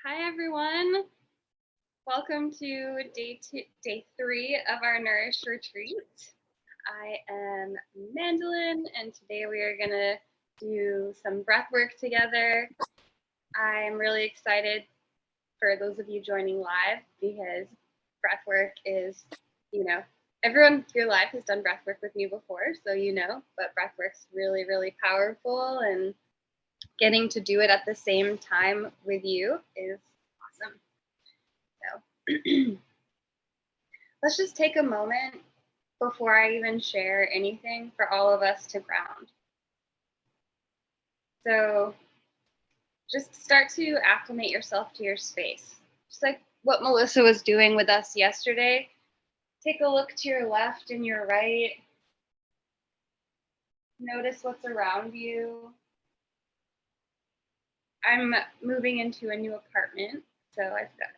Hi, everyone. Welcome to day three of our Nourish retreat. I am Mandolin, and today we are going to do some breath work together. I'm really excited for those of you joining live because breath work is, everyone here live has done breath work with me before, so but breath work's really, really powerful, and getting to do it at the same time with you is awesome. So let's just take a moment before I even share anything for all of us to ground. So just start to acclimate yourself to your space. Just like what Melissa was doing with us yesterday. Take a look to your left and your right. Notice what's around you. I'm moving into a new apartment, so I've got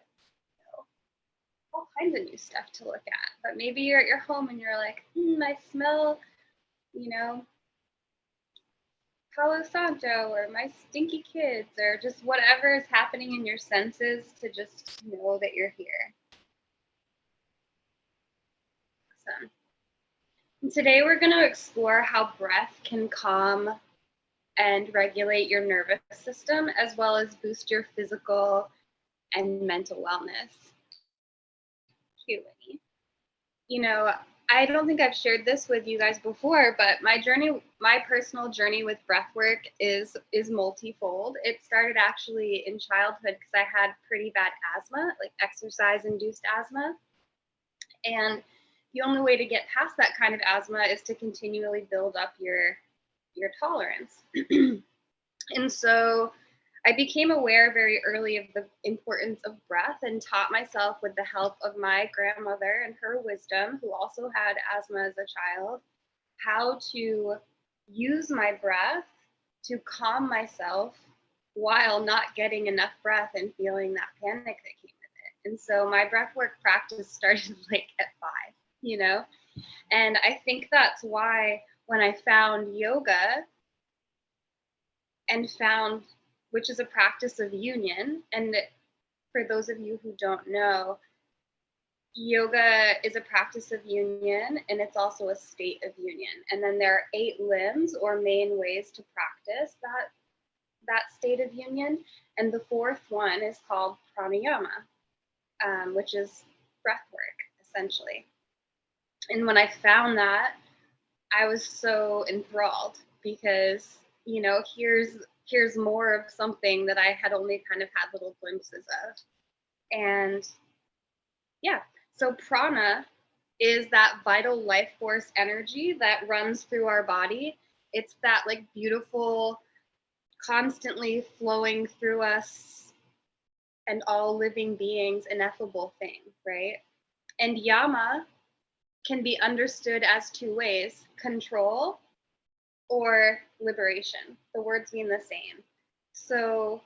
all kinds of new stuff to look at. But maybe you're at your home and you're like, I smell, Palo Santo or my stinky kids or just whatever is happening in your senses to just know that you're here. Awesome. And today we're going to explore how breath can calm and regulate your nervous system as well as boost your physical and mental wellness. Cute, Winnie. I don't think I've shared this with you guys before, but my personal journey with breathwork is multifold. It started actually in childhood because I had pretty bad asthma, like exercise-induced asthma. And the only way to get past that kind of asthma is to continually build up your tolerance. And so I became aware very early of the importance of breath and taught myself with the help of my grandmother and her wisdom, who also had asthma as a child, how to use my breath to calm myself while not getting enough breath and feeling that panic that came with it. And so my breathwork practice started like at 5, and I think that's why when I found yoga and found, which is a practice of union. And for those of you who don't know, yoga is a practice of union, and it's also a state of union. And then there are 8 limbs or main ways to practice that state of union. And the 4th one is called pranayama, which is breath work, essentially. And when I found that, I was so enthralled because, here's more of something that I had only kind of had little glimpses of. And yeah, so prana is that vital life force energy that runs through our body. It's that like beautiful, constantly flowing through us and all living beings, ineffable thing, right? And yama can be understood as 2 ways: control or liberation. The words mean the same. So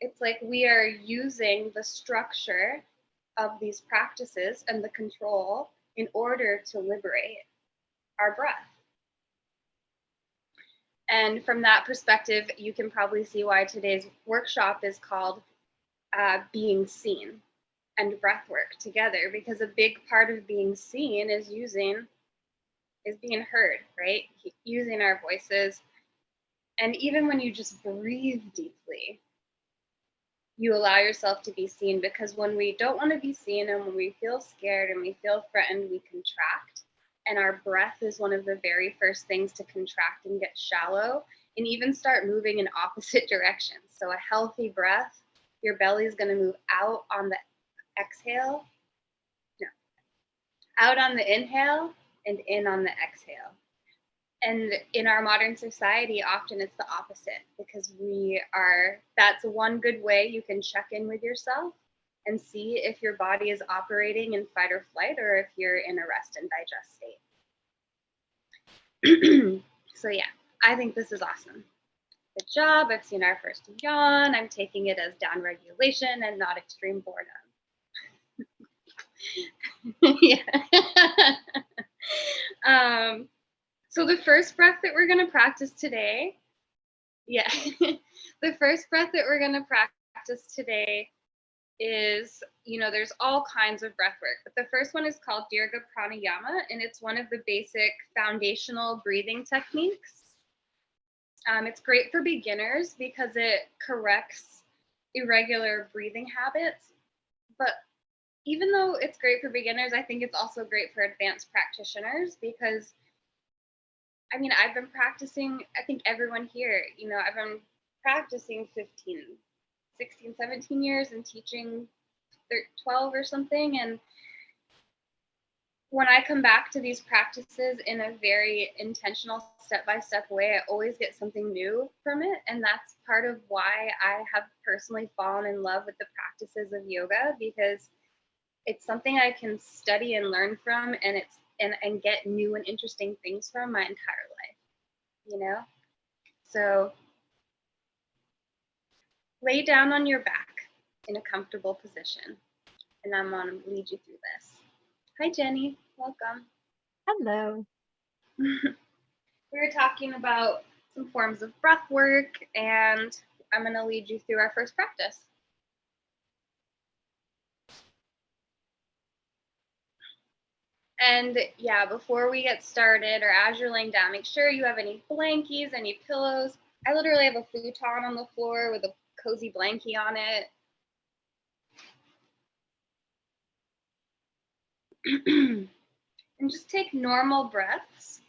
it's like we are using the structure of these practices and the control in order to liberate our breath. And from that perspective, you can probably see why today's workshop is called Being Seen and Breathwork together, because a big part of being seen is being heard, right? Using our voices. And even when you just breathe deeply, you allow yourself to be seen, because when we don't want to be seen and when we feel scared and we feel threatened, we contract. And our breath is one of the very first things to contract and get shallow and even start moving in opposite directions. So a healthy breath, your belly is going to move out on the exhale, out on the inhale and in on the exhale. And in our modern society, often it's the opposite, because that's one good way you can check in with yourself and see if your body is operating in fight or flight or if you're in a rest and digest state. So yeah, I think this is awesome. Good job. I've seen our first yawn. I'm taking it as down regulation and not extreme boredom. Yeah. So the first breath that we're going to practice today, the first breath that we're going to practice today is, there's all kinds of breath work, but the first one is called Dirga Pranayama, and it's one of the basic foundational breathing techniques. It's great for beginners because it corrects irregular breathing habits, but even though it's great for beginners, I think it's also great for advanced practitioners because, I've been practicing, I think everyone here, I've been practicing 15, 16, 17 years and teaching 12 or something. And when I come back to these practices in a very intentional step-by-step way, I always get something new from it. And that's part of why I have personally fallen in love with the practices of yoga, because it's something I can study and learn from, and and get new and interesting things from my entire life, So lay down on your back in a comfortable position, and I'm going to lead you through this. Hi, Jenny. Welcome. Hello. We were talking about some forms of breath work, and I'm going to lead you through our first practice. And yeah, before we get started, or as you're laying down, make sure you have any blankies, any pillows. I literally have a futon on the floor with a cozy blankie on it. And just take normal breaths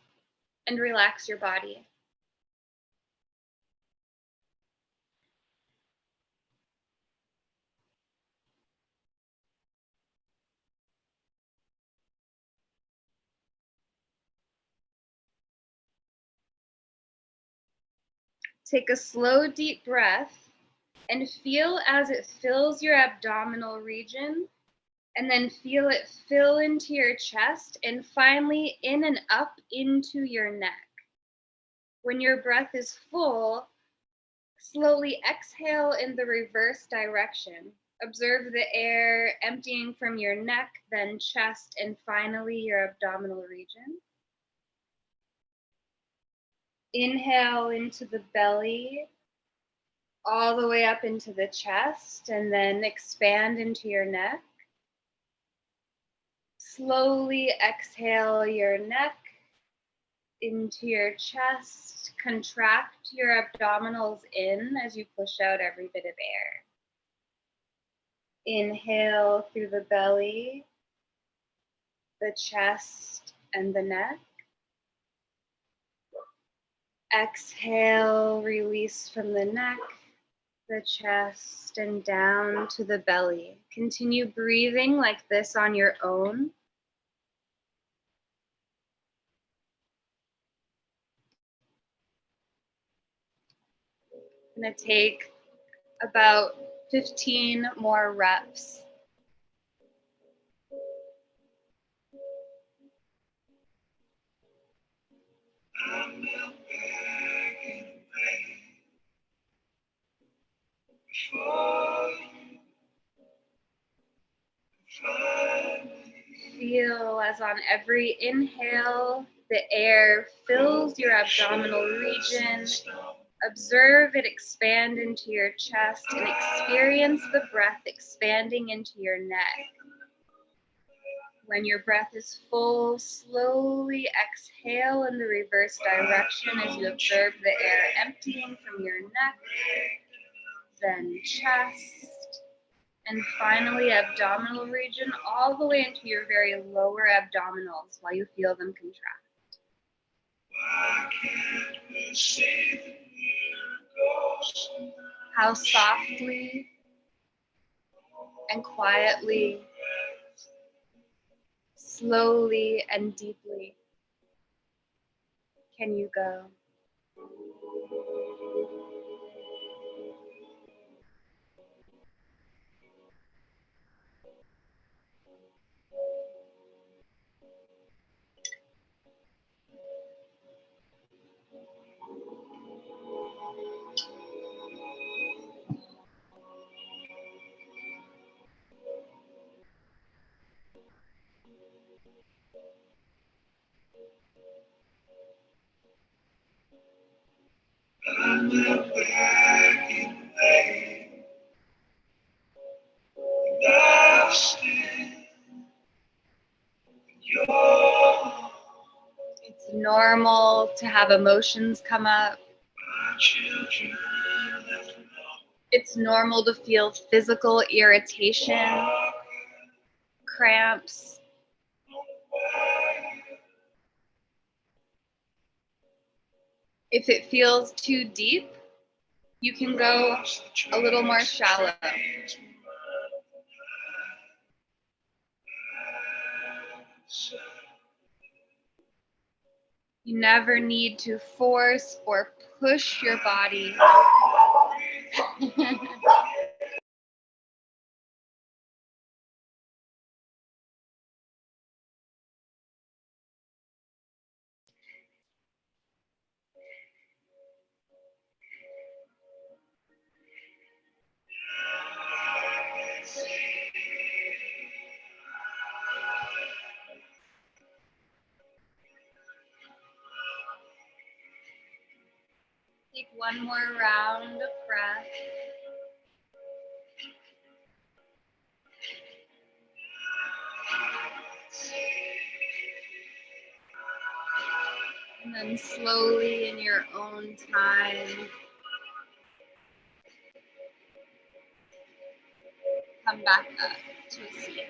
and relax your body. Take a slow, deep breath and feel as it fills your abdominal region, and then feel it fill into your chest and finally in and up into your neck. When your breath is full, slowly exhale in the reverse direction. Observe the air emptying from your neck, then chest, and finally your abdominal region. Inhale into the belly, all the way up into the chest, and then expand into your neck. Slowly exhale your neck into your chest. Contract your abdominals in as you push out every bit of air. Inhale through the belly, the chest, and the neck. Exhale, release from the neck, the chest, and down to the belly. Continue breathing like this on your own. I'm going to take about 15 more reps. Feel as on every inhale, the air fills your abdominal region. Observe it expand into your chest and experience the breath expanding into your neck. When your breath is full, slowly exhale in the reverse direction as you observe the air emptying from your neck, then chest, and finally abdominal region all the way into your very lower abdominals while you feel them contract. How softly and quietly, slowly and deeply can you go? It's normal to have emotions come up. It's normal to feel physical irritation, cramps. If it feels too deep, you can go a little more shallow. You never need to force or push your body. Take one more round of breath. And then slowly in your own time, come back up to a seat.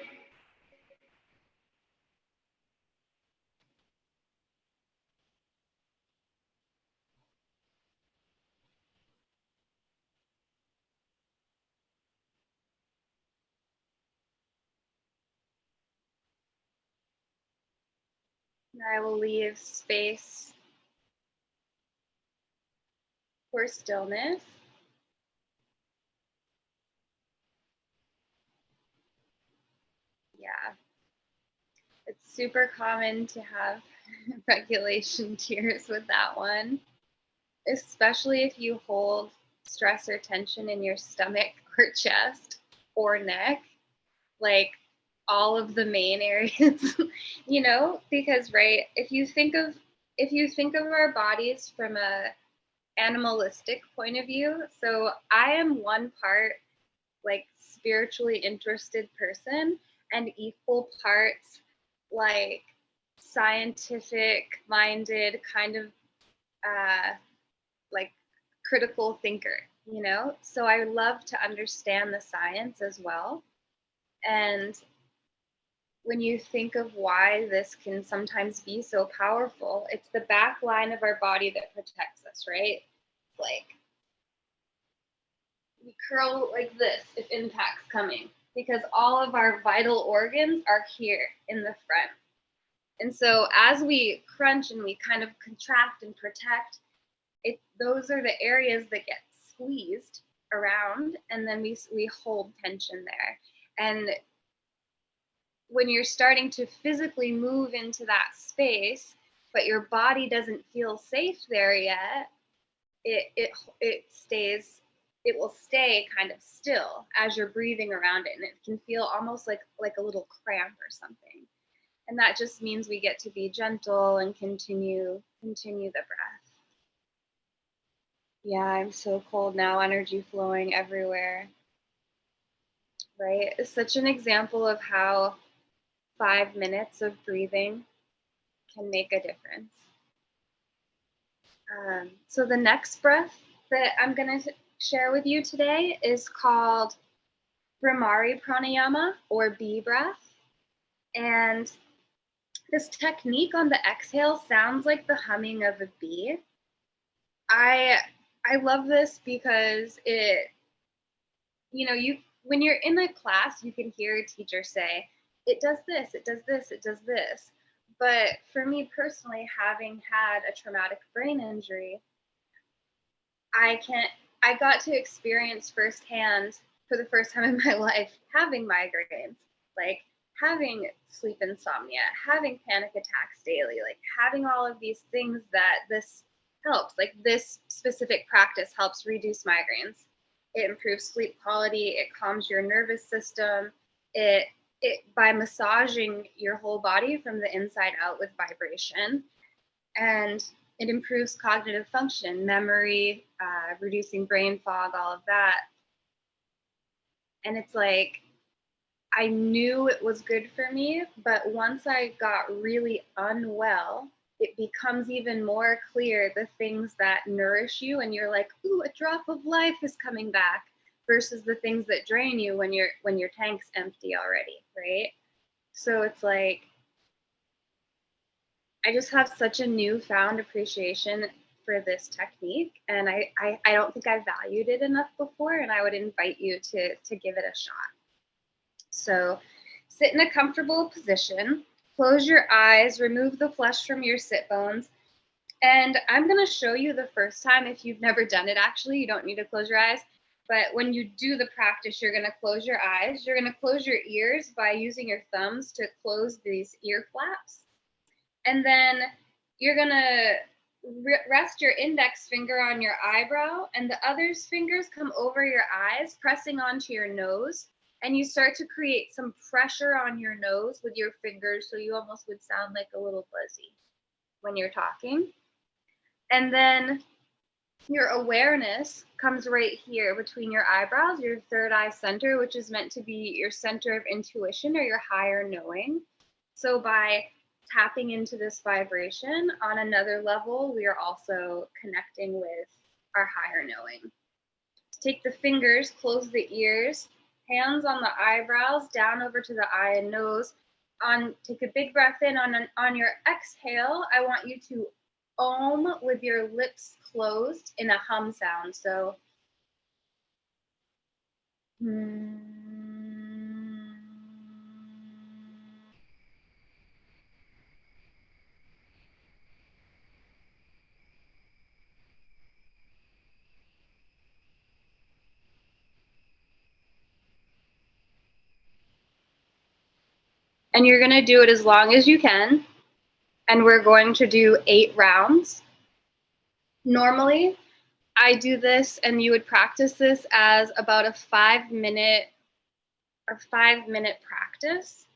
And I will leave space for stillness. Yeah, it's super common to have regulation tears with that one, especially if you hold stress or tension in your stomach or chest or neck, like all of the main areas, because right, if you think of our bodies from a animalistic point of view, so I am one part like spiritually interested person and equal parts like scientific minded kind of uh, like critical thinker. So I love to understand the science as well. And when you think of why this can sometimes be so powerful, it's the back line of our body that protects us, right? Like we curl like this if impact's coming because all of our vital organs are here in the front. And so as we crunch and we kind of contract and protect, those are the areas that get squeezed around, and then we hold tension there. And when you're starting to physically move into that space, but your body doesn't feel safe there yet, it will stay kind of still as you're breathing around it, and it can feel almost like a little cramp or something. And that just means we get to be gentle and continue the breath. Yeah, I'm so cold now, energy flowing everywhere. Right? It's such an example of how 5 minutes of breathing can make a difference. So the next breath that I'm going to share with you today is called Bhramari Pranayama, or bee breath. And this technique on the exhale sounds like the humming of a bee. I love this because when you're in a class, you can hear a teacher say, it does this, it does this, it does this. But for me personally, having had a traumatic brain injury, I got to experience firsthand for the first time in my life having migraines, like having sleep insomnia, having panic attacks daily, like having all of these things that this helps. Like this specific practice helps reduce migraines. It improves sleep quality, it calms your nervous system, it by massaging your whole body from the inside out with vibration. And it improves cognitive function, memory, reducing brain fog, all of that. And it's like, I knew it was good for me, but once I got really unwell it becomes even more clear the things that nourish you and you're like, ooh, a drop of life is coming back, versus the things that drain you when your tank's empty already, right? So it's like, I just have such a newfound appreciation for this technique, and I don't think I valued it enough before, and I would invite you to give it a shot. So sit in a comfortable position, close your eyes, remove the flesh from your sit bones, and I'm going to show you the first time. If you've never done it, actually, you don't need to close your eyes. But when you do the practice, you're going to close your eyes. You're going to close your ears by using your thumbs to close these ear flaps. And then you're going to rest your index finger on your eyebrow, and the other fingers come over your eyes, pressing onto your nose. And you start to create some pressure on your nose with your fingers, so you almost would sound like a little buzzy when you're talking. And then your awareness comes right here between your eyebrows, your third eye center, which is meant to be your center of intuition or your higher knowing. So by tapping into this vibration on another level, we are also connecting with our higher knowing. Take the fingers, close the ears, hands on the eyebrows, down over to the eye and nose. Take a big breath in. On your exhale, I want you to om with your lips closed in a hum sound. So, and you're going to do it as long as you can. And we're going to do 8 rounds. Normally, I do this, and you would practice this as about a 5-minute practice.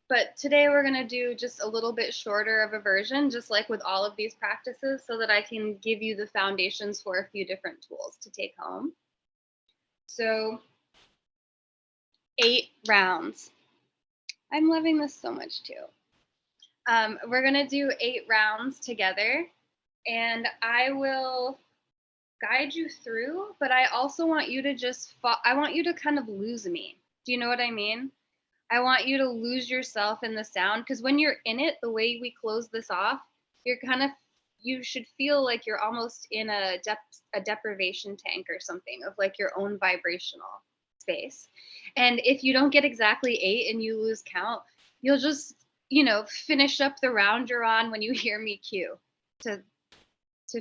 But today we're going to do just a little bit shorter of a version, just like with all of these practices, so that I can give you the foundations for a few different tools to take home. So 8 rounds. I'm loving this so much too. We're going to do 8 rounds together, and I will guide you through, but I also want you to I want you to kind of lose me. Do you know what I mean? I want you to lose yourself in the sound, because when you're in it, the way we close this off, you should feel like you're almost in a deprivation tank or something of like your own vibrational space. And if you don't get exactly 8 and you lose count, you'll just, finish up the round you're on when you hear me cue to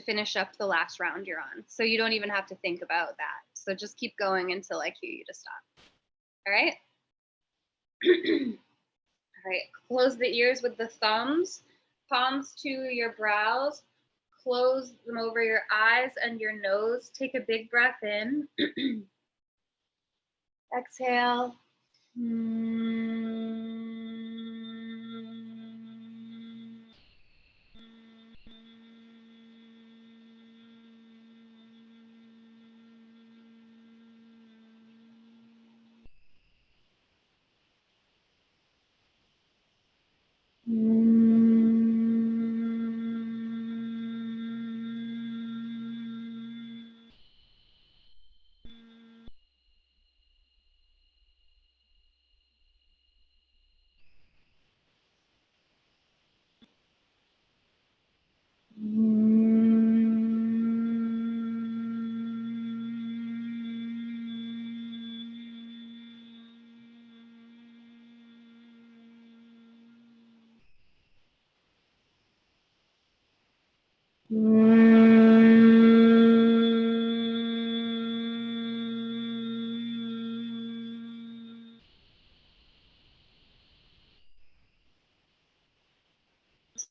finish up the last round you're on. So you don't even have to think about that. So just keep going until I cue you to stop. All right? All right, close the ears with the thumbs, palms to your brows, close them over your eyes and your nose. Take a big breath in. Exhale.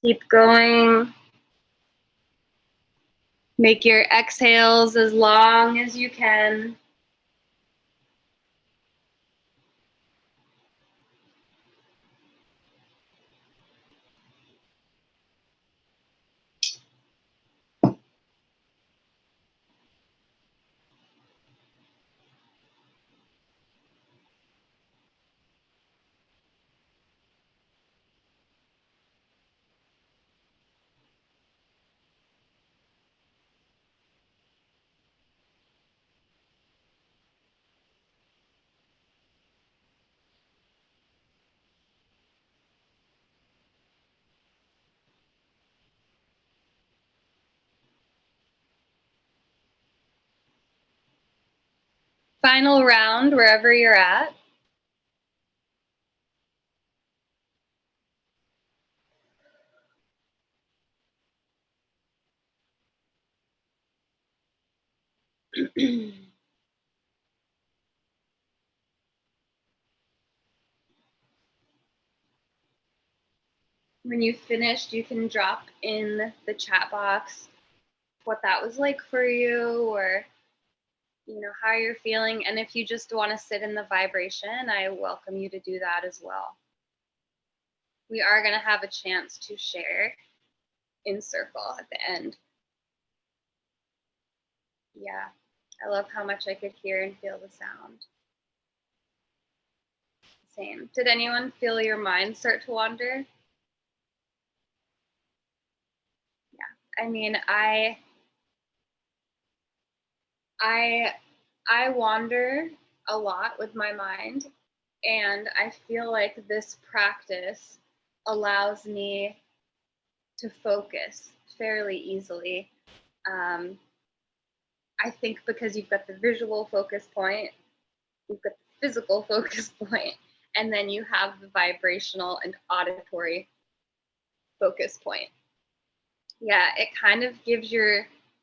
Keep going. Make your exhales as long as you can. Final round, wherever you're at. When you finished, you can drop in the chat box what that was like for you, or how you're feeling. And if you just want to sit in the vibration, I welcome you to do that as well. We are going to have a chance to share in circle at the end. Yeah, I love how much I could hear and feel the sound. Same. Did anyone feel your mind start to wander? Yeah, I mean, I wander a lot with my mind, and I feel like this practice allows me to focus fairly easily. I think because you've got the visual focus point, you've got the physical focus point, and then you have the vibrational and auditory focus point. Yeah, it kind of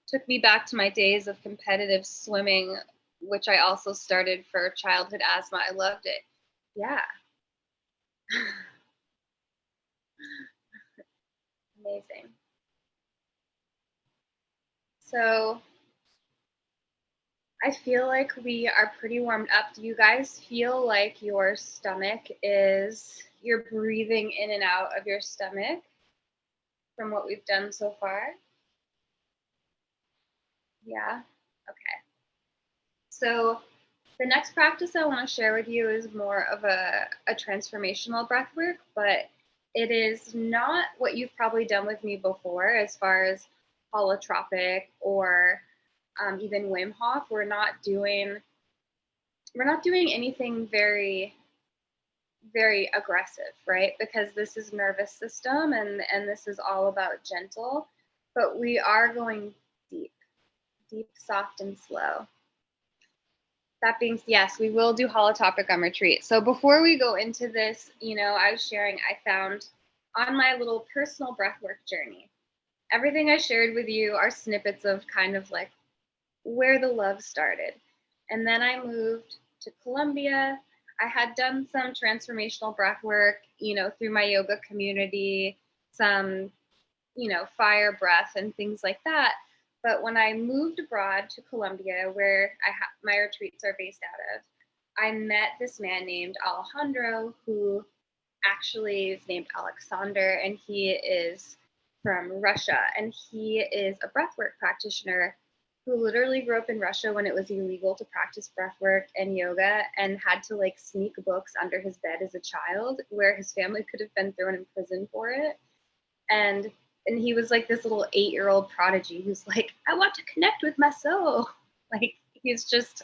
took me back to my days of competitive swimming, which I also started for childhood asthma. I loved it. Yeah. Amazing. So I feel like we are pretty warmed up. Do you guys feel like your stomach you're breathing in and out of your stomach from what we've done so far? Yeah? Okay. So the next practice I want to share with you is more of a transformational breath work, but it is not what you've probably done with me before as far as holotropic or even Wim Hof. We're not doing anything very, very aggressive, right? Because this is nervous system and this is all about gentle, but we are going deep, soft, and slow. That being, yes, we will do holotopic on retreat. So before we go into this, I was sharing, I found on my little personal breathwork journey, everything I shared with you are snippets of kind of like where the love started. And then I moved to Colombia. I had done some transformational breath work, through my yoga community, some, fire breath and things like that. But when I moved abroad to Colombia, where my retreats are based out of, I met this man named Alejandro, who actually is named Alexander, and he is from Russia, and he is a breathwork practitioner who literally grew up in Russia when it was illegal to practice breathwork and yoga, and had to like sneak books under his bed as a child, where his family could have been thrown in prison for it. And he was like this little 8-year-old prodigy who's like, I want to connect with my soul. Like he's just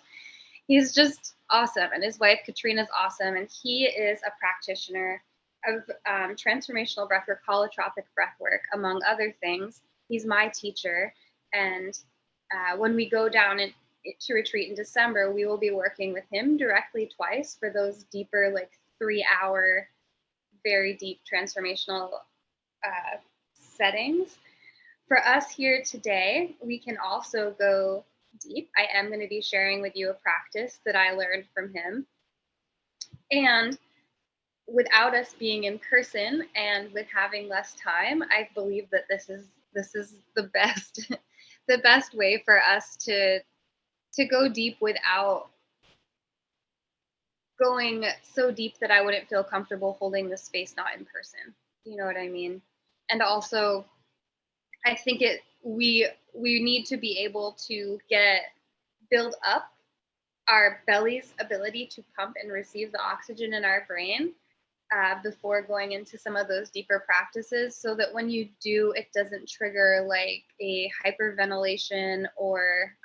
awesome. And his wife Katrina's awesome. And he is a practitioner of transformational breathwork, holotropic breathwork, among other things. He's my teacher. And when we go down to retreat in December, we will be working with him directly twice for those deeper, like 3-hour, very deep transformational settings. For us here today, we can also go deep. I am going to be sharing with you a practice that I learned from him. And without us being in person and with having less time, I believe that this is the best the best way for us to go deep without going so deep that I wouldn't feel comfortable holding the space not in person. You know what I mean? And also, I think we need to be able to build up our belly's ability to pump and receive the oxygen in our brain before going into some of those deeper practices, so that when you do, it doesn't trigger like a hyperventilation or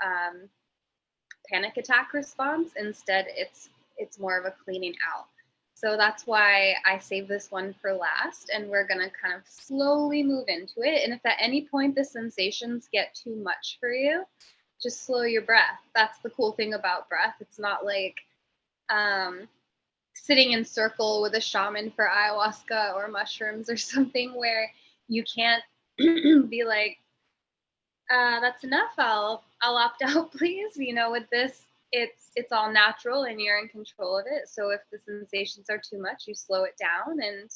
panic attack response. Instead, it's more of a cleaning out. So that's why I saved this one for last, and we're going to kind of slowly move into it. And if at any point the sensations get too much for you, just slow your breath. That's the cool thing about breath. It's not like sitting in circle with a shaman for ayahuasca or mushrooms or something where you can't be like, that's enough. I'll opt out, please. You know, with this, it's all natural and you're in control of it. So if the sensations are too much, you slow it down and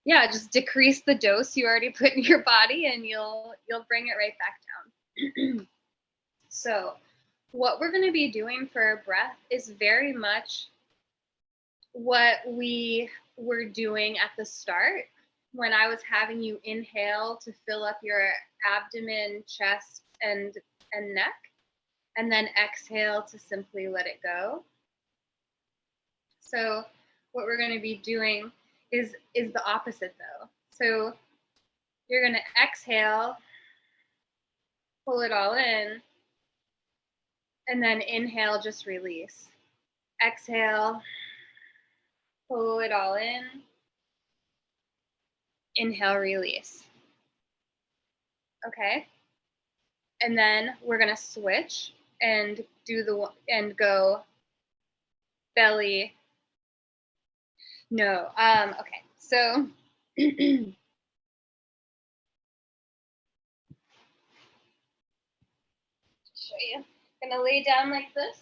yeah, just decrease the dose you already put in your body and you'll bring it right back down. So what we're going to be doing for our breath is very much what we were doing at the start when I was having you inhale to fill up your abdomen, chest, and neck, and then exhale to simply let it go. So what we're going to be doing is the opposite though. So you're going to exhale, pull it all in, and then inhale, just release. Exhale, pull it all in, inhale, release. Okay. And then we're going to switch and go belly. No. Okay. So show you. I'm going to lay down like this.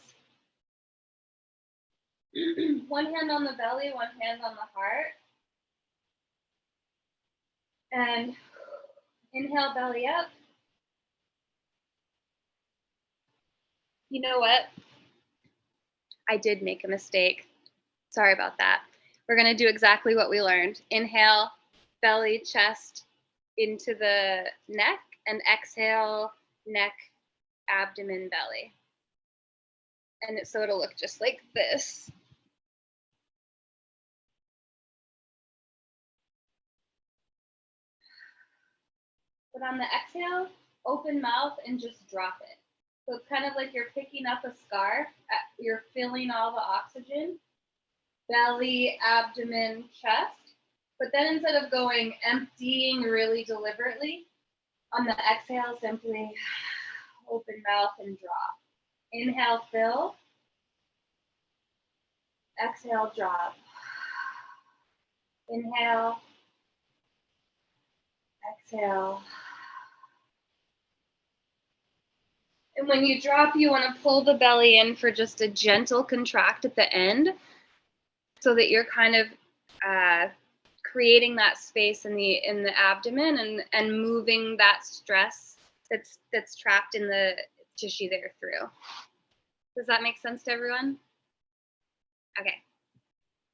One hand on the belly, one hand on the heart. And inhale, belly up. You know what? I did make a mistake. Sorry about that. We're going to do exactly what we learned. Inhale, belly, chest into the neck, and exhale, neck, abdomen, belly. And so it'll look just like this. But on the exhale, open mouth and just drop it. So it's kind of like you're picking up a scarf. You're filling all the oxygen, belly, abdomen, chest. But then instead of going emptying really deliberately, on the exhale, simply open mouth and drop. Inhale, fill. Exhale, drop. Inhale. Exhale. And when you drop, you want to pull the belly in for just a gentle contract at the end so that you're kind of creating that space in the abdomen and moving that stress that's trapped in the tissue there through. Does that make sense to everyone? Okay,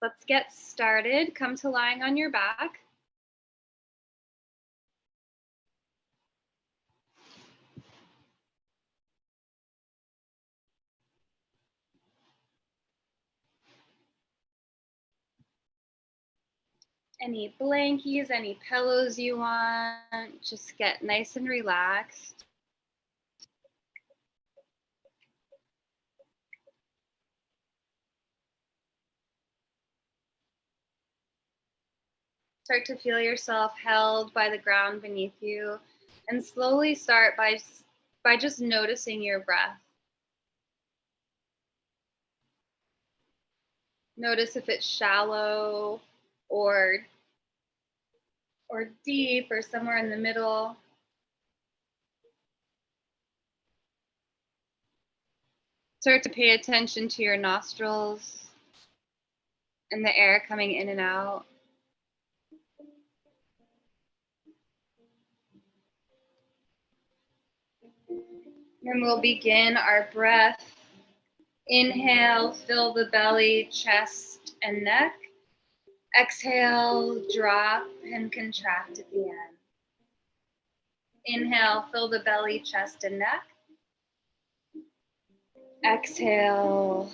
let's get started. Come to lying on your back. Any blankies, any pillows you want, just get nice and relaxed. Start to feel yourself held by the ground beneath you, and slowly start by just noticing your breath. Notice if it's shallow or deep or somewhere in the middle. Start to pay attention to your nostrils and the air coming in and out. And we'll begin our breath. Inhale, fill the belly, chest, and neck. Exhale, drop and contract at the end. Inhale, fill the belly, chest, and neck. Exhale,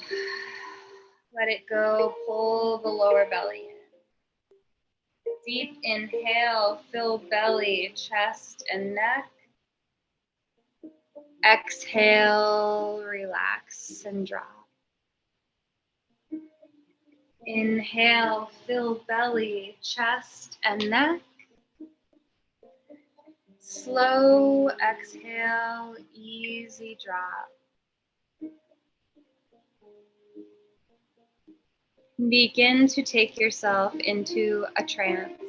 let it go, pull the lower belly in. Deep inhale, fill belly, chest, and neck. Exhale, relax and drop. Inhale, fill belly, chest, and neck. Slow exhale, easy drop. Begin to take yourself into a trance.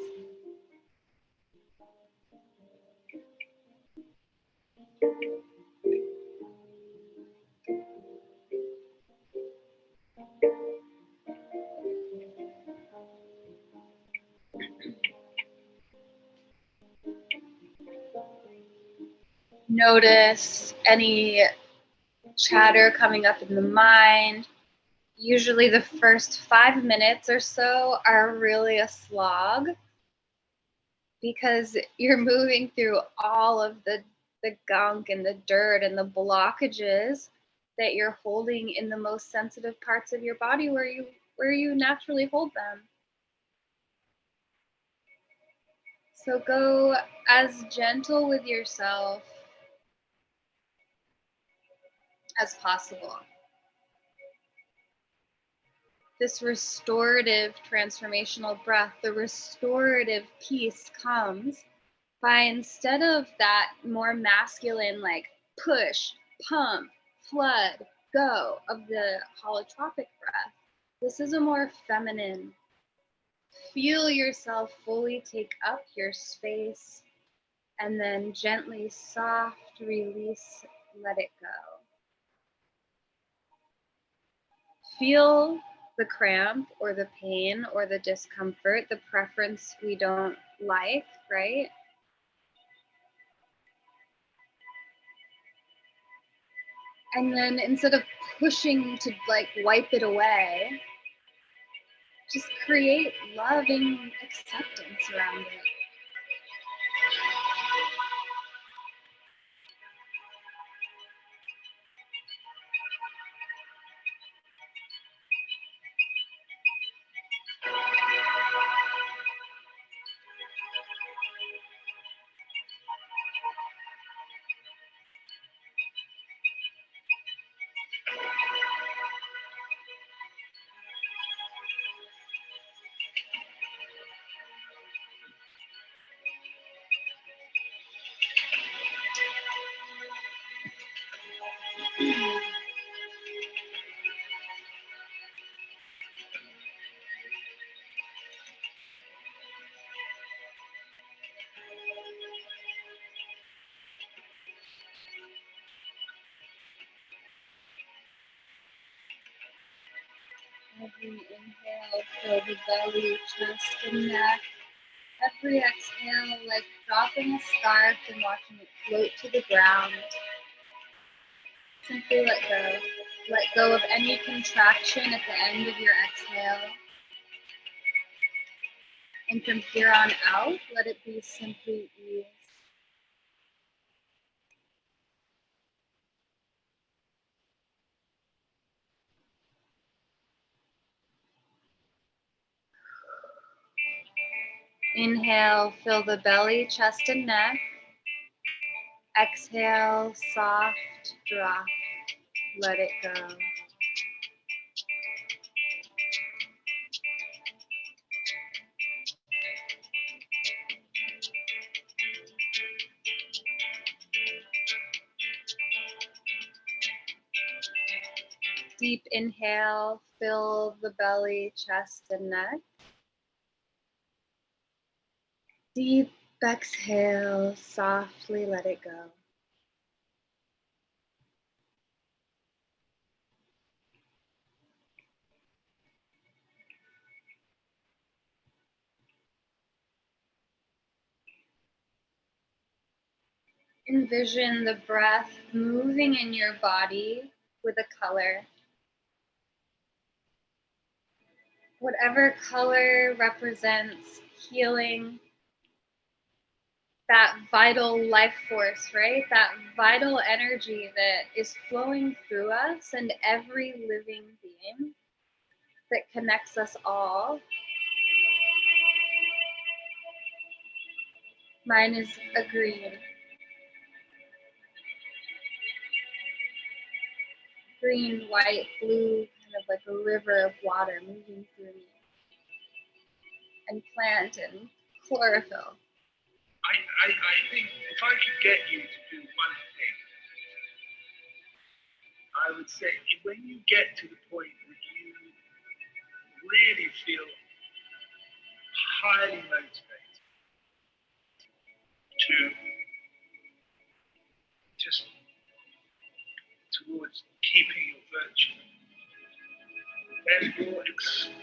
Notice any chatter coming up in the mind. Usually the first 5 minutes or so are really a slog because you're moving through all of the gunk and the dirt and the blockages that you're holding in the most sensitive parts of your body where you naturally hold them. So go as gentle with yourself as possible. This restorative transformational breath, the restorative piece comes by, instead of that more masculine, like push, pump, flood, go of the holotropic breath, this is a more feminine. Feel yourself fully take up your space and then gently soft release, let it go. Feel the cramp or the pain or the discomfort, the preference we don't like, right? And then instead of pushing to like wipe it away, just create loving acceptance around it. Every inhale, fill the belly, chest, and neck. Every exhale, like dropping a scarf and watching it float to the ground. Simply let go. Let go of any contraction at the end of your exhale. And from here on out, let it be simply ease. Inhale, fill the belly, chest, and neck. Exhale, soft drop. Let it go. Deep inhale, fill the belly, chest, and neck. Deep exhale, softly let it go. Envision the breath moving in your body with a color. Whatever color represents healing, that vital life force, right? That vital energy that is flowing through us and every living being that connects us all. Mine is a green. Green, white, blue, kind of like a river of water moving through me. And plant and chlorophyll. I think if I could get you to do one thing, I would say when you get to the point where you really feel highly motivated to just towards keeping your virtue, then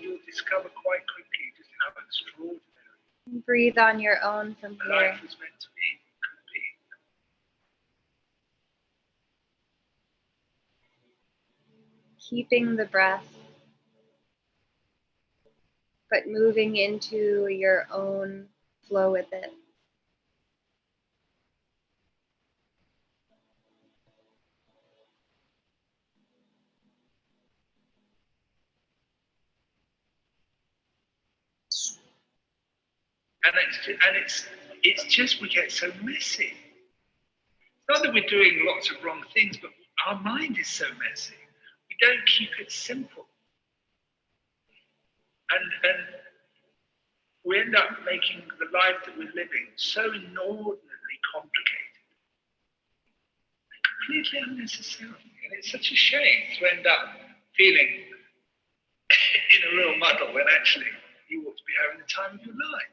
you'll discover quite quickly just how extraordinary Breathe on your own from here. life was meant to be, could be. Keeping the breath, but moving into your own flow with it. And it's just we get so messy. It's not that we're doing lots of wrong things, but our mind is so messy. We don't keep it simple. And we end up making the life that we're living so inordinately complicated. Completely unnecessary. And it's such a shame to end up feeling in a real muddle when actually you ought to be having the time of your lives.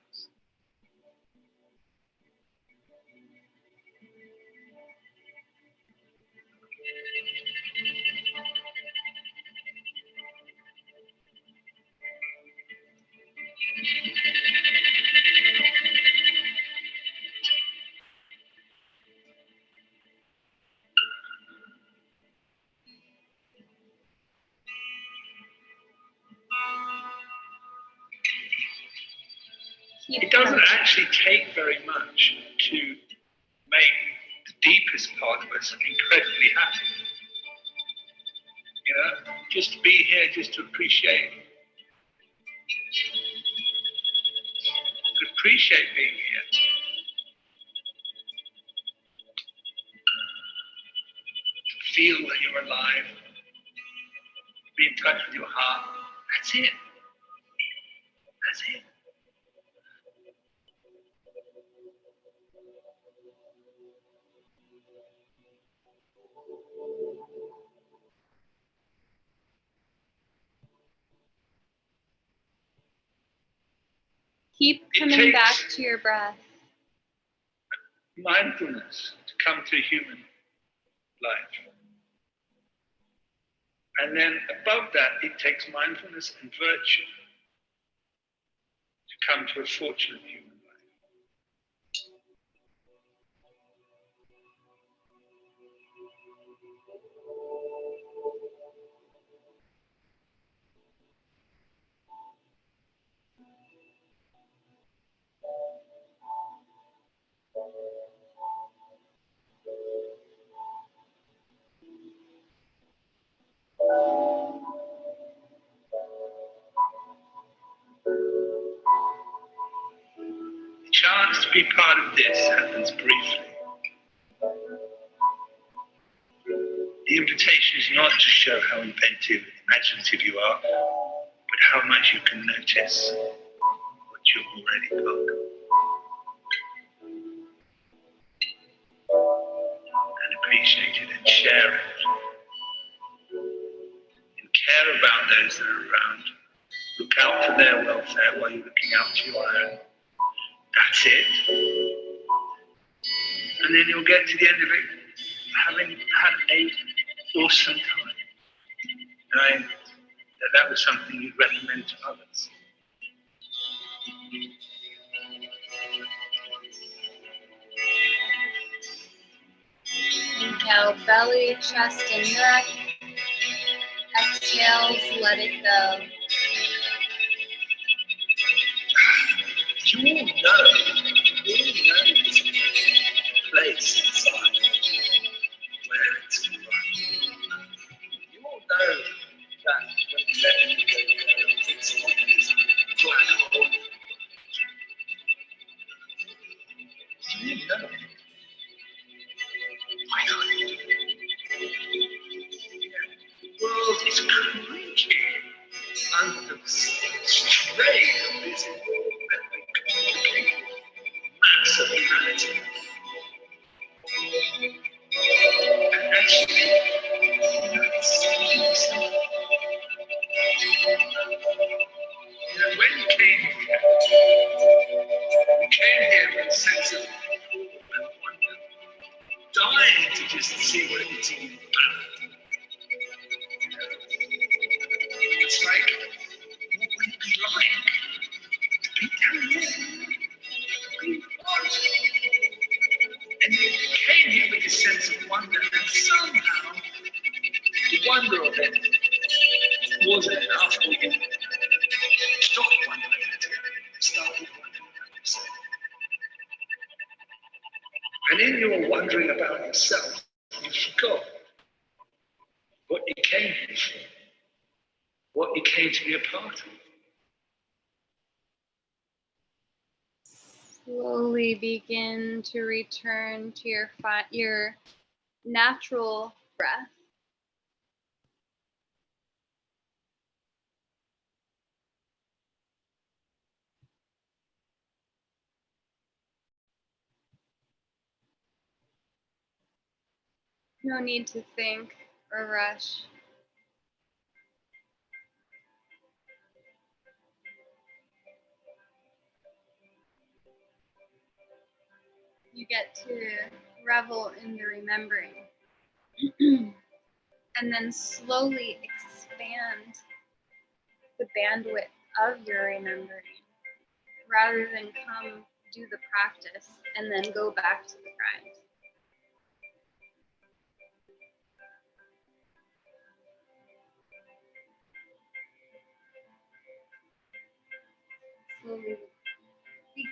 It doesn't actually take very much to make the deepest part of us incredibly happy. You know, just to be here, just to appreciate being here. To feel that you're alive, be in touch with your heart. That's it. That's it. Keep coming back to your breath. Mindfulness to come to human life. And then above that, it takes mindfulness and virtue to come to a fortunate human life. The chance to be part of this happens briefly. The invitation is not to show how inventive and imaginative you are, but how much you can notice what you've already got. And appreciate it and share it. And care about those that are around. Look out for their welfare while you're looking out for your own. That's it. And then you'll get to the end of it having had an awesome time. Knowing that that was something you'd recommend to others. Inhale, belly, chest, and neck. Exhales, let it go. You all know this place inside where it's right. You all know that when you let it go, it's not this black hole. You know. Why not? The world is creaking under the strain of this complicated mass of humanity. actually, when you came here, with a sense of wonder, dying to just see what it's all about. It's like, what would it be like to be down there? And you came here with this sense of wonder, and somehow the wonder of it wasn't enough for you. Stop wondering at it, started wondering about yourself. And in your wondering about yourself, you forgot what you came here for, what you came to be a part of. Slowly begin to return to your natural breath. No need to think or rush. You get to revel in the remembering and then slowly expand the bandwidth of your remembering rather than come do the practice and then go back to the grind. Slowly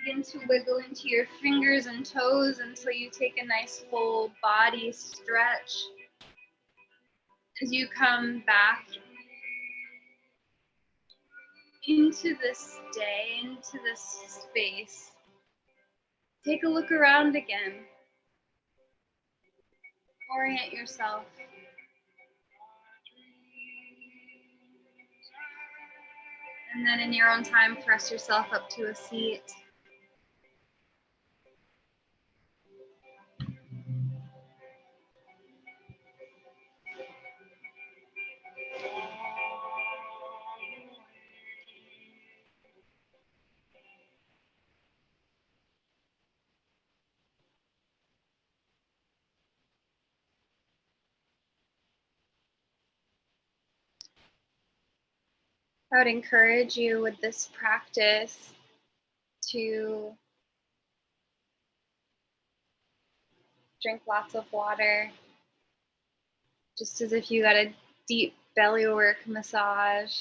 begin to wiggle into your fingers and toes until you take a nice full body stretch. As you come back into this day, into this space, take a look around again. Orient yourself. And then in your own time, press yourself up to a seat. I would encourage you with this practice to drink lots of water, just as if you got a deep belly work massage.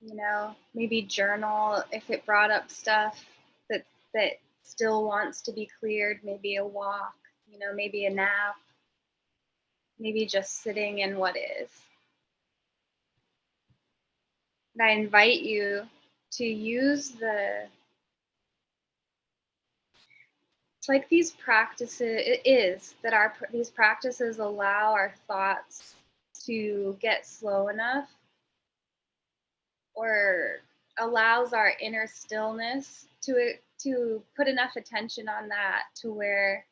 You know, maybe journal if it brought up stuff that still wants to be cleared, maybe a walk, you know, maybe a nap, maybe just sitting in what is. And I invite you to use it's like these practices, it is that these practices allow our thoughts to get slow enough, or allows our inner stillness to put enough attention on that to where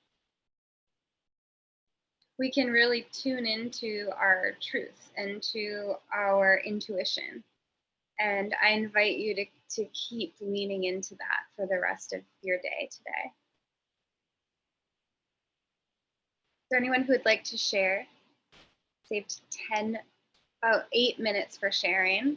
we can really tune into our truth and to our intuition. And I invite you to keep leaning into that for the rest of your day today. Is there anyone who would like to share? Saved about 8 minutes for sharing.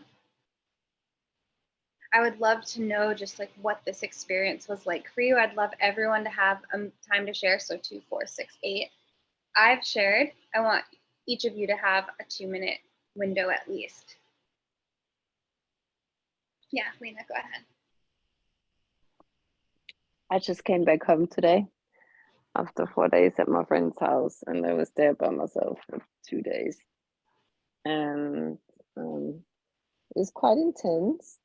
I would love to know just like what this experience was like for you. I'd love everyone to have time to share. So 2, 4, 6, 8. I've shared. I want each of you to have a 2-minute window at least. Yeah, Lena, go ahead. I just came back home today after 4 days at my friend's house, and I was there by myself for 2 days. And it was quite intense.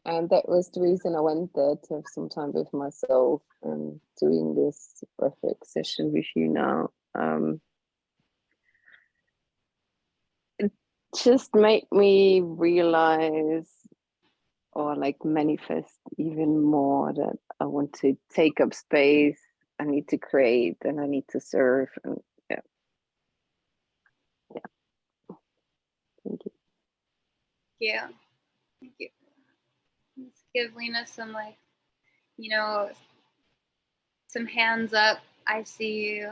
And that was the reason I went there, to have some time with myself and doing this breathwork session with you now. It just made me realize, or like manifest even more, that I want to take up space I need to create and I need to serve. And yeah. Thank you. Yeah. Thank you. Let's give Lena some, like, you know, some hands up. I see you.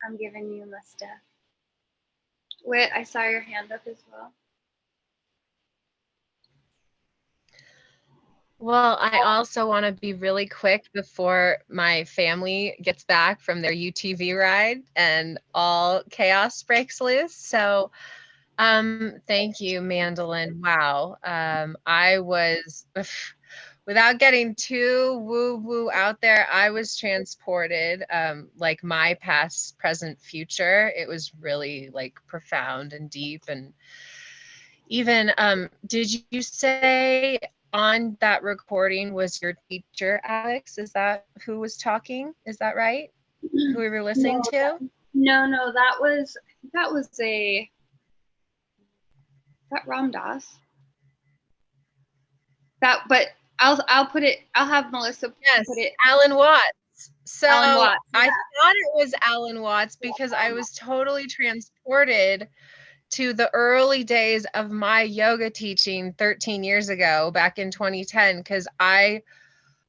I'm giving you my stuff. Whit, I saw your hand up as well. Well, I also want to be really quick before my family gets back from their UTV ride and all chaos breaks loose. So, thank you, Mandolin. Wow. I was, without getting too woo-woo out there, I was transported, like my past, present, future. It was really like profound and deep. And even, did you say on that recording was your teacher, Alex? Is that who was talking? Is that right? Who we were listening to? No, that was that Ram Dass. But I'll put it. I'll have Melissa put it. Alan Watts. So Alan Watts, yeah. I thought it was Alan Watts because I was totally transported to the early days of my yoga teaching 13 years ago, back in 2010, because I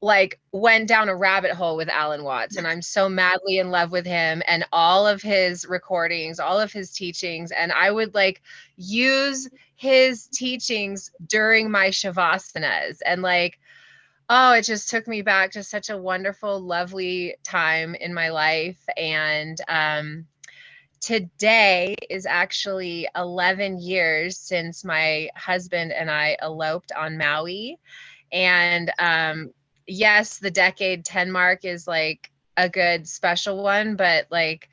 like went down a rabbit hole with Alan Watts, and I'm so madly in love with him and all of his recordings, all of his teachings. And I would like use his teachings during my shavasanas, and like, oh, it just took me back to such a wonderful, lovely time in my life. And today is actually 11 years since my husband and I eloped on Maui. And yes, the decade 10 mark is like a good special one, but like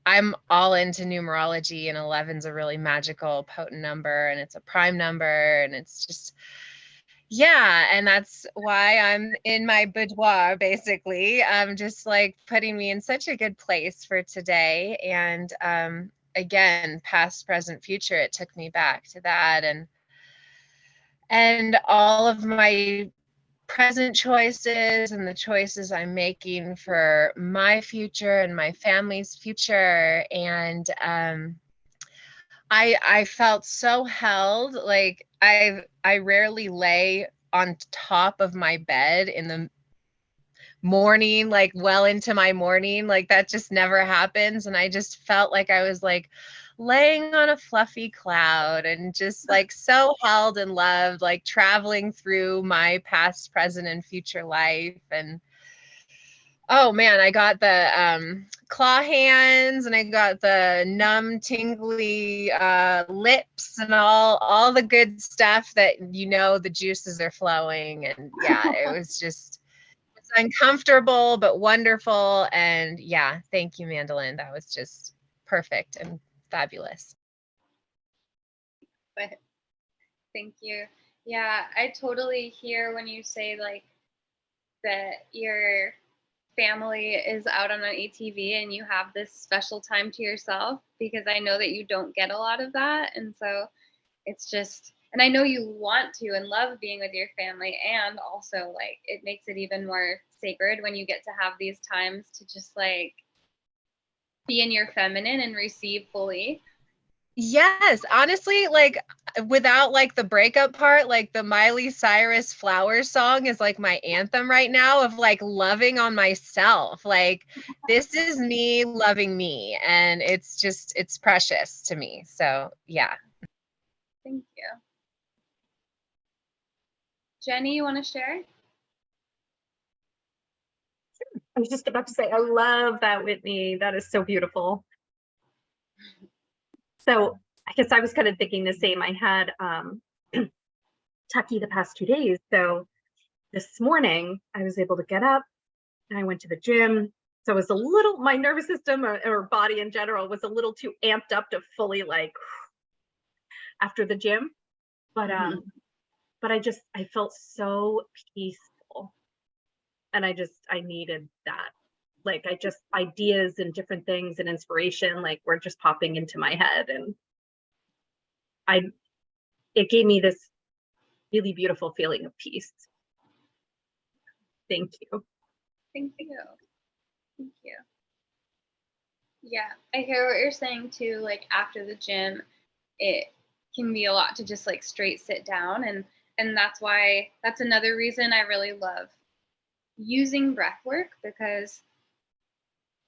I'm all into numerology, and 11's a really magical, potent number, and it's a prime number, and it's just, yeah, and that's why I'm in my boudoir, basically, just like putting me in such a good place for today. And again, past, present, future, it took me back to that, and all of my present choices and the choices I'm making for my future and my family's future. And I felt so held. Like I rarely lay on top of my bed in the morning, like well into my morning. Like that just never happens. And I just felt like I was like laying on a fluffy cloud and just like so held and loved, like traveling through my past, present, and future life. And oh man, I got the claw hands, and I got the numb, tingly lips, and all the good stuff that, you know, the juices are flowing. And yeah, it was just, it's uncomfortable but wonderful. And yeah, thank you, Mandolin. That was just perfect and fabulous. But thank you. Yeah, I totally hear when you say like that your family is out on an ATV and you have this special time to yourself, because I know that you don't get a lot of that. And so it's just, and I know you want to and love being with your family, and also like it makes it even more sacred when you get to have these times to just like be in your feminine and receive fully. Yes, honestly, like without like the breakup part, like the Miley Cyrus Flowers song is like my anthem right now of like loving on myself. Like this is me loving me, and it's just, it's precious to me. So yeah. Thank you. Jenny, you want to share? I was just about to say, I love that, Whitney. That is so beautiful. So I guess I was kind of thinking the same. I had Tucky the past 2 days. So this morning I was able to get up and I went to the gym. So it was a little, my nervous system or body in general was a little too amped up to fully like after the gym. But I felt so peaceful. And I needed that. Like ideas and different things and inspiration like were just popping into my head, and it gave me this really beautiful feeling of peace. Thank you. Thank you. Thank you. Yeah, I hear what you're saying too. Like after the gym, it can be a lot to just like straight sit down, and that's another reason I really love using breath work, because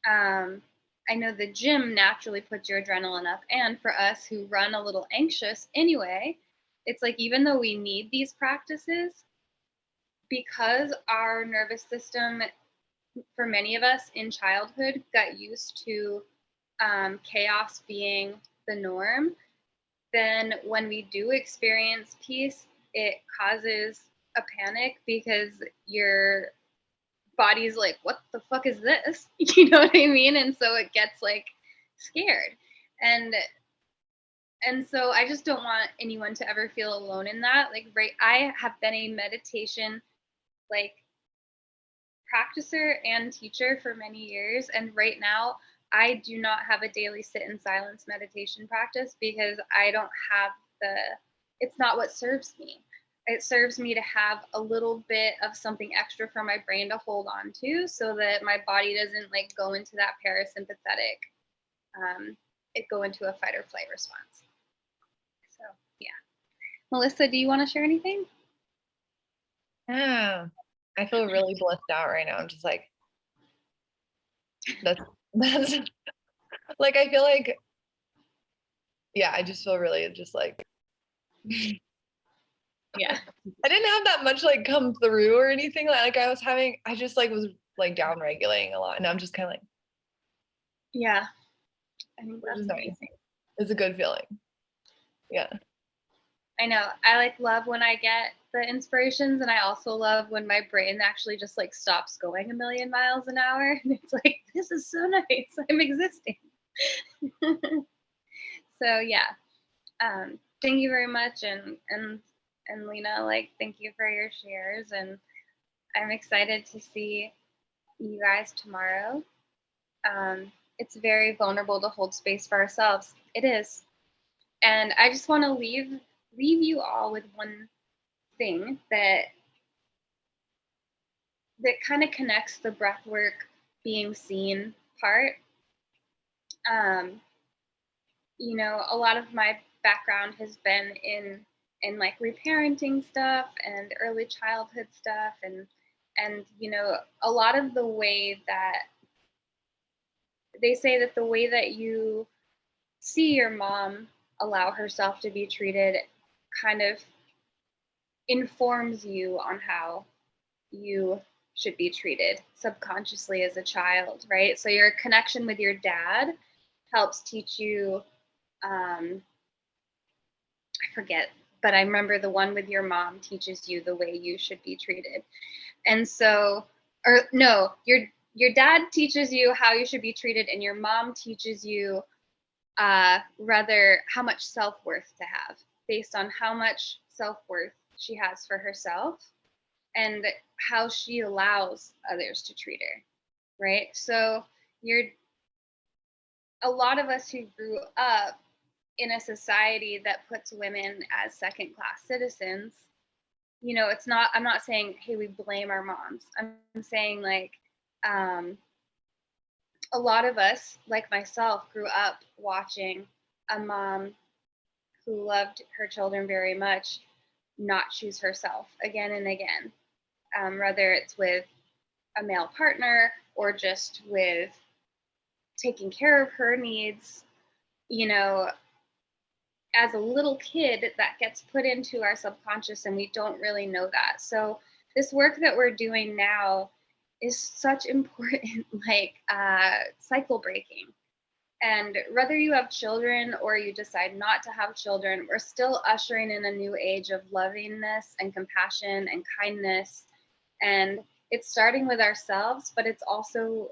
I know the gym naturally puts your adrenaline up, and for us who run a little anxious anyway, it's like even though we need these practices, because our nervous system, for many of us in childhood, got used to chaos being the norm, then when we do experience peace, it causes a panic because your body's like, what the fuck is this? You know what I mean? And so it gets like scared. And so I just don't want anyone to ever feel alone in that. Like, right, I have been a meditation like practicer and teacher for many years, and right now I do not have a daily sit in silence meditation practice because I don't have it's not what serves me. It serves me to have a little bit of something extra for my brain to hold on to so that my body doesn't like go into that parasympathetic, it go into a fight or flight response. So yeah. Melissa, do you want to share anything? Yeah, I feel really blissed out right now. I'm just like, that's like, I feel like, yeah, I just feel really just like, Yeah. I didn't have that much like come through or anything. Like I just like was like down regulating a lot. And I'm just kind of like, Yeah. I think which that's is nice. amazing. It's a good feeling. Yeah. I know. I like love when I get the inspirations, and I also love when my brain actually just like stops going a million miles an hour, and it's like, this is so nice. I'm existing. So yeah. Thank you very much, and Lena, like thank you for your shares, and I'm excited to see you guys tomorrow. It's very vulnerable to hold space for ourselves. It is. And I just want to leave you all with one thing that kind of connects the breathwork being seen part. You know, a lot of my background has been in like reparenting stuff and early childhood stuff, and you know, a lot of the way that they say that the way that you see your mom allow herself to be treated kind of informs you on how you should be treated subconsciously as a child, right? So your connection with your dad helps teach you, I forget, but I remember the one with your mom teaches you the way you should be treated. And so, or no, your dad teaches you how you should be treated, and your mom teaches you rather how much self-worth to have based on how much self-worth she has for herself and how she allows others to treat her, right? So a lot of us who grew up in a society that puts women as second-class citizens, you know, I'm not saying, hey, we blame our moms. I'm saying like, a lot of us, like myself, grew up watching a mom who loved her children very much not choose herself again and again, whether it's with a male partner or just with taking care of her needs. You know, as a little kid, that gets put into our subconscious and we don't really know that. So this work that we're doing now is such important like cycle breaking. And whether you have children or you decide not to have children, we're still ushering in a new age of lovingness and compassion and kindness. And it's starting with ourselves, but it's also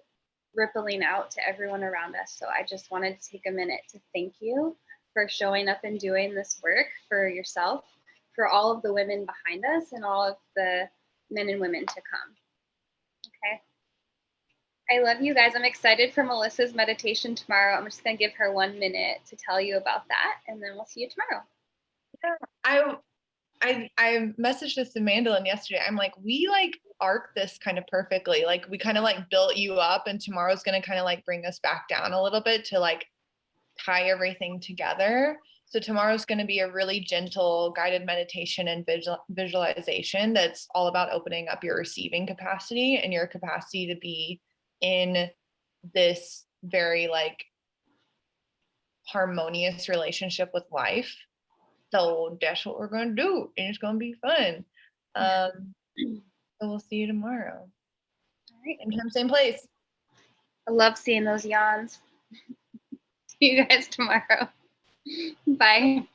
rippling out to everyone around us. So I just wanted to take a minute to thank you for showing up and doing this work for yourself, for all of the women behind us, and all of the men and women to come. Okay. I love you guys. I'm excited for Melissa's meditation tomorrow. I'm just going to give her 1 minute to tell you about that, and then we'll see you tomorrow. I messaged this to Mandolin yesterday. I'm like, we like arc this kind of perfectly. Like we kind of like built you up, and tomorrow's gonna kind of like bring us back down a little bit to like tie everything together. So tomorrow's going to be a really gentle guided meditation and visualization that's all about opening up your receiving capacity and your capacity to be in this very like harmonious relationship with life. So that's what we're going to do, and it's going to be fun. So we'll see you tomorrow. All right. Same time, same place. I love seeing those yawns. See you guys tomorrow. Bye.